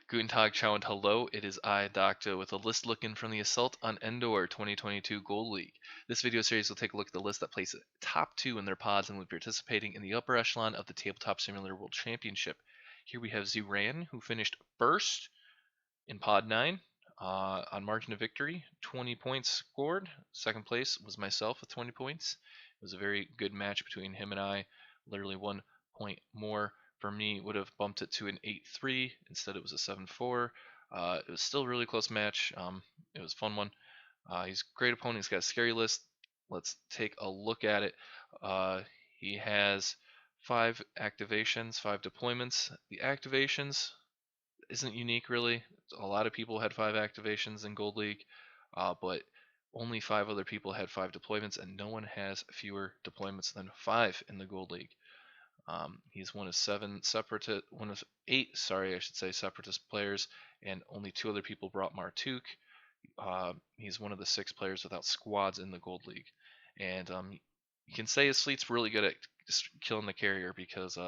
Guten Tag, ciao, and hello. It is I, Doctor, with a list looking from the Assault on Endor 2022 Gold League. This video series will take a look at the list that places top 2 in their pods and will be participating in the upper echelon of the Tabletop Simulator World Championship. Here we have Zeran, who finished first in Pod 9 on margin of victory, 20 points scored. Second place was myself with 20 points. It was a very good match between him and I, literally 1 point more. For me, would have bumped it to an 8-3. Instead, it was a 7-4. It was still a really close match. It was a fun one. He's a great opponent. He's got a scary list. Let's take a look at it. He has 5 activations, 5 deployments. The activations isn't unique really. A lot of people had 5 activations in Gold League, but only 5 other people had 5 deployments, and no one has fewer deployments than 5 in the Gold League. He's one of 8, sorry, I should say, separatist players, and only 2 other people brought Tuuk. He's one of the 6 players without squads in the Gold League, and you can say his fleet's really good at just killing the carrier because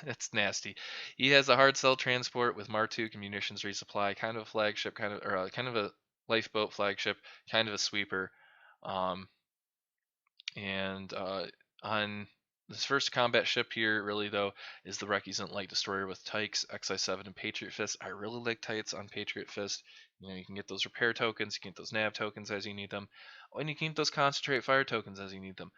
it's nasty. He has a Hardcell Transport with Tuuk and Munitions Resupply, kind of a flagship, kind of a lifeboat flagship, kind of a sweeper, and on this first combat ship here, really though, is the Recusant Light Destroyer with Tikkes, XI7, and Patriot Fist. I really like Tikkes on Patriot Fist. You know, you can get those repair tokens, you can get those nav tokens as you need them, and you can get those concentrate fire tokens as you need them.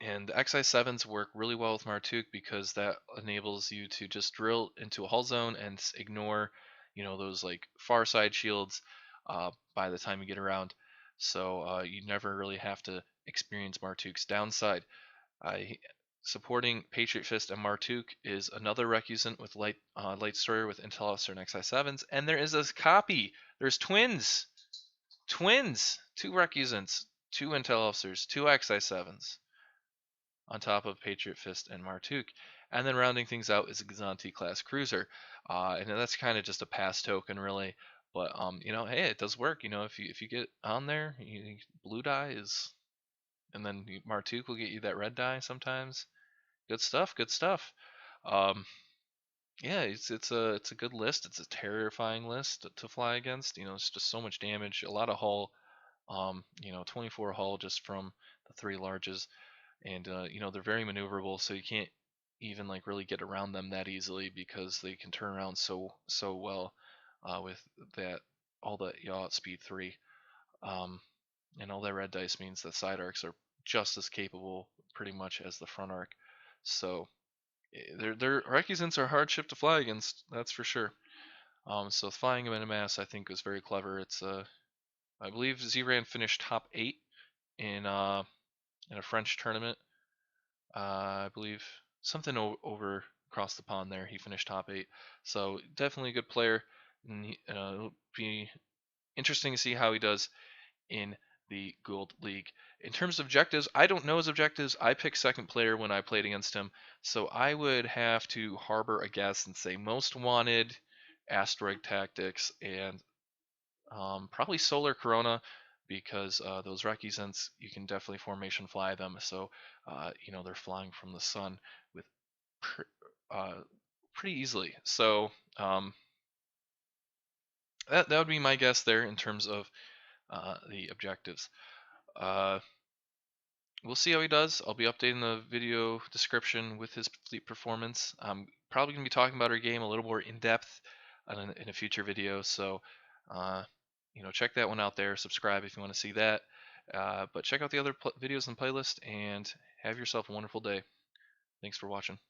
And the XI7s work really well with Tuuk because that enables you to just drill into a hull zone and ignore, you know, those like far side shields by the time you get around. So you never really have to experience Tuuk's downside. Supporting Patriot Fist and Tuuk is another Recusant with Light Destroyer with Intel Officer and XI7s, and there is a copy. There's twins, 2 Recusants, 2 Intel Officers, 2 XI7s on top of Patriot Fist and Tuuk. And then rounding things out is a Gozanti class cruiser, and that's kind of just a pass token really. But you know, hey, it does work. You know, if you get on there, blue die is, and then Tuuk will get you that red die sometimes. Good stuff. Good stuff. Yeah, it's a good list. It's a terrifying list to fly against. You know, it's just so much damage, a lot of hull. You know, 24 hull just from the 3 larges, and you know, they're very maneuverable, so you can't even like really get around them that easily because they can turn around so well with that all the yaw at speed 3, and all that red dice means that side arcs are just as capable pretty much as the front arc. So their Recusants are a hard ship to fly against, that's for sure. So flying them in a mass I think was very clever. It's I believe Zeran finished top 8 in a French tournament. I believe something over across the pond there. He finished top 8, so definitely a good player. And it'll be interesting to see how he does in the Gold League. In terms of objectives, I don't know his objectives. I picked second player when I played against him, so I would have to harbor a guess and say most wanted, asteroid tactics, and probably solar corona, because those Recusants, you can definitely formation fly them. So you know, they're flying from the sun with pretty easily. So that would be my guess there in terms of the objectives. We'll see how he does. I'll be updating the video description with his fleet performance. I'm probably going to be talking about our game a little more in depth in a future video. So, you know, check that one out there. Subscribe if you want to see that. But check out the other videos in the playlist and have yourself a wonderful day. Thanks for watching.